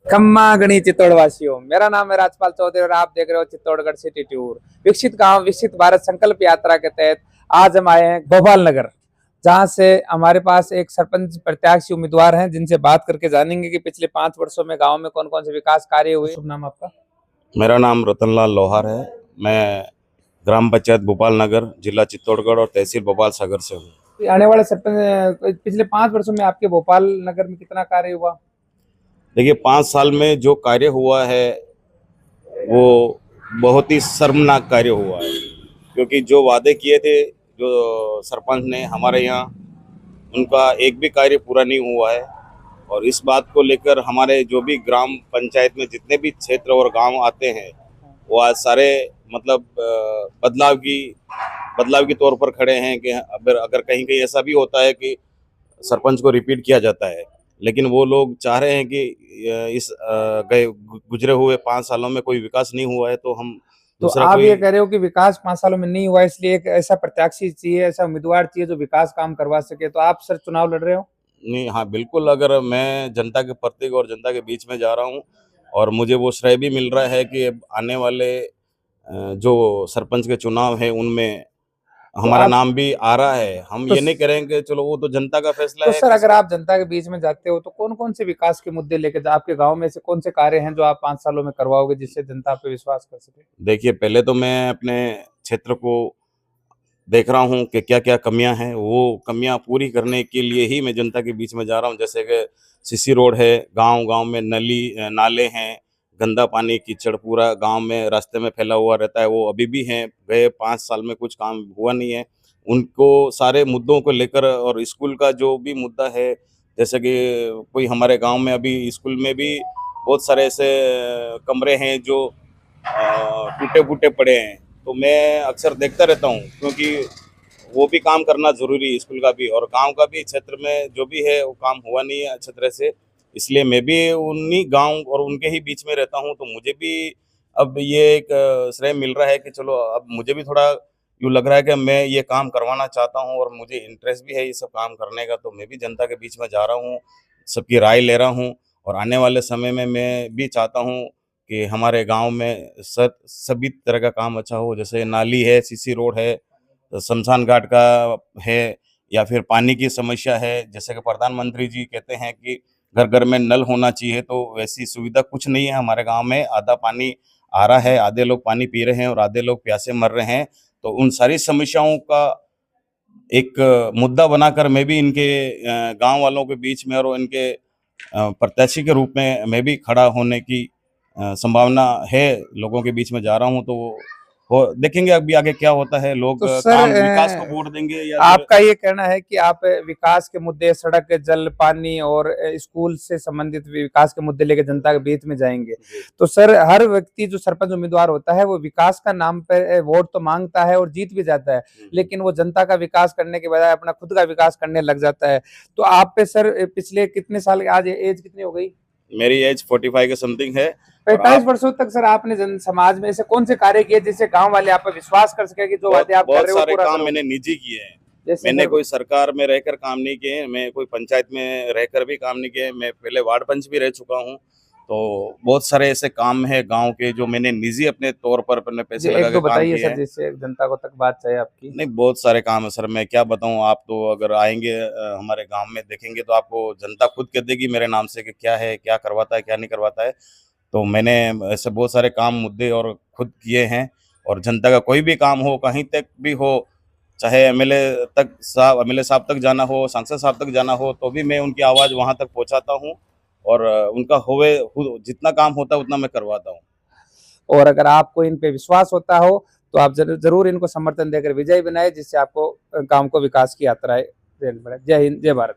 खम्मा गणी चित्तौड़ वासियों, मेरा नाम है राजपाल चौधरी और आप देख रहे हो चित्तौड़गढ़ सिटी टूर। विकसित गांव विकसित भारत संकल्प यात्रा के तहत आज हम आए हैं गोपाल नगर, जहां से हमारे पास एक सरपंच प्रत्याशी उम्मीदवार हैं, जिनसे बात करके जानेंगे कि पिछले 5 वर्षों में गांव में कौन कौन से विकास कार्य हुए। शुभ नाम आपका? मेरा नाम रतनलाल लोहार है। मैं ग्राम पंचायत भोपाल नगर, जिला चित्तौड़गढ़ और तहसील भोपाल सागर से हूँ। आने वाले सरपंच पिछले 5 वर्षों में आपके भोपाल नगर में कितना कार्य हुआ? देखिए, 5 साल में जो कार्य हुआ है वो बहुत ही शर्मनाक कार्य हुआ है, क्योंकि जो वादे किए थे जो सरपंच ने हमारे यहाँ, उनका एक भी कार्य पूरा नहीं हुआ है। और इस बात को लेकर हमारे जो भी ग्राम पंचायत में जितने भी क्षेत्र और गांव आते हैं वो आज सारे मतलब बदलाव की तौर पर खड़े हैं कि अगर कहीं कहीं ऐसा भी होता है कि सरपंच को रिपीट किया जाता है, लेकिन वो लोग चाह रहे हैं कि इस गए गुजरे हुए 5 सालों में कोई विकास नहीं हुआ है, तो हम तो दूसरा आप कोई ये कह रहे हो कि विकास 5 सालों में नहीं हुआ, इसलिए एक ऐसा प्रत्याशी चाहिए, ऐसा उम्मीदवार चाहिए जो विकास काम करवा सके। तो आप सर चुनाव लड़ रहे हो? नहीं। हाँ बिल्कुल, अगर मैं जनता के प्रतीक और जनता के बीच में जा रहा हूँ और मुझे वो श्रेय भी मिल रहा है कि अब आने वाले जो सरपंच के चुनाव है उनमें तो हमारा आप नाम भी आ रहा है, हम तो, ये नहीं करेंगे चलो वो तो जनता का फैसला तो है सर, किस। अगर आप जनता के बीच में जाते हो तो कौन कौन से विकास के मुद्दे लेकर आपके गांव में से कौन से कार्य हैं जो आप 5 सालों में करवाओगे, जिससे जनता आप पे विश्वास कर सके? देखिए, पहले तो मैं अपने क्षेत्र को देख रहा हूँ कि क्या क्या कमियां हैं, वो कमियां पूरी करने के लिए ही मैं जनता के बीच में जा रहा हूँ। जैसे कि सीसी रोड है, गांव गांव में नाले हैं, गंदा पानी कीचड़ पूरा गांव में रास्ते में फैला हुआ रहता है, वो अभी भी हैं। गए 5 साल में कुछ काम हुआ नहीं है। उनको सारे मुद्दों को लेकर, और स्कूल का जो भी मुद्दा है, जैसे कि कोई हमारे गाँव में अभी स्कूल में भी बहुत सारे ऐसे कमरे हैं जो टूटे फूटे पड़े हैं। तो मैं अक्सर देखता रहता हूँ, क्योंकि वो भी काम करना जरूरी है, स्कूल का भी और गांव का भी। क्षेत्र में जो भी है वो काम हुआ नहीं है अच्छे तरह से, इसलिए मैं भी उन्हीं गांव और उनके ही बीच में रहता हूँ। तो मुझे भी अब ये एक श्रेय मिल रहा है कि चलो अब मुझे भी थोड़ा यूँ लग रहा है कि मैं ये काम करवाना चाहता हूँ और मुझे इंटरेस्ट भी है ये सब काम करने का। तो मैं भी जनता के बीच में जा रहा हूँ, सबकी राय ले रहा हूँ, और आने वाले समय में मैं भी चाहता हूँ कि हमारे गांव में सभी तरह का काम अच्छा हो। जैसे नाली है, सीसी रोड है, शमशान घाट का है, या फिर पानी की समस्या है। जैसे कि प्रधानमंत्री जी कहते हैं कि घर घर में नल होना चाहिए, तो वैसी सुविधा कुछ नहीं है हमारे गांव में। आधा पानी आ रहा है, आधे लोग पानी पी रहे हैं और आधे लोग प्यासे मर रहे हैं। तो उन सारी समस्याओं का एक मुद्दा बनाकर मैं भी इनके गांव वालों के बीच में और इनके प्रत्याशी के रूप में मैं भी खड़ा होने की संभावना है, लोगों के बीच में जा रहा हूं। तो वो देखेंगे अभी आगे क्या होता है, लोग तो सर, काम विकास को वोट देंगे या फिर। आपका ये कहना है कि आप विकास के मुद्दे, सड़क, जल, पानी और स्कूल से संबंधित विकास के मुद्दे लेकर जनता के बीच में जाएंगे। तो सर, हर व्यक्ति जो सरपंच उम्मीदवार होता है वो विकास का नाम पे वोट तो मांगता है और जीत भी जाता है, लेकिन वो जनता का विकास करने के बजाय अपना खुद का विकास करने लग जाता है। तो आप पे सर पिछले कितने साल, आज एज कितनी हो गई? मेरी एज 45 के समथिंग है। और 45 आप वर्षों तक सर आपने जन समाज में ऐसे कौन से कार्य किए जिससे गांव वाले आप पर विश्वास कर सके कि जो वादे आप कर बहुत रहे हो सारे पूरा काम करोगे? मैंने निजी किए हैं। जैसे मैंने सर? कोई सरकार में रहकर काम नहीं किए हैं, मैं कोई पंचायत में रहकर भी काम नहीं किए। मैं पहले वार्ड पंच भी रह चुका हूँ। तो बहुत सारे ऐसे काम हैं गांव के जो मैंने निजी अपने तौर पर अपने जी, पैसे लगा एक के दो काम बताइए किए सर, हैं। जिससे जनता को तक बात चाहे आपकी। नहीं, बहुत सारे काम है सर, मैं क्या बताऊं। आप तो अगर आएंगे हमारे गांव में देखेंगे तो आपको जनता खुद कह देगी मेरे नाम से कि क्या है, क्या करवाता है, क्या नहीं करवाता है। तो मैंने ऐसे बहुत सारे काम, मुद्दे और खुद किए हैं। और जनता का कोई भी काम हो, कहीं तक भी हो, चाहे एमएलए साहब तक जाना हो, सांसद साहब तक जाना हो, तो भी मैं उनकी आवाज़ वहां तक पहुंचाता हूं। और उनका जितना काम होता है उतना मैं करवाता हूं। और अगर आपको इन पे विश्वास होता हो तो आप जरूर इनको समर्थन देकर विजयी बनाए, जिससे आपको गांव को विकास की यात्रा जय हिंद, जय भारत।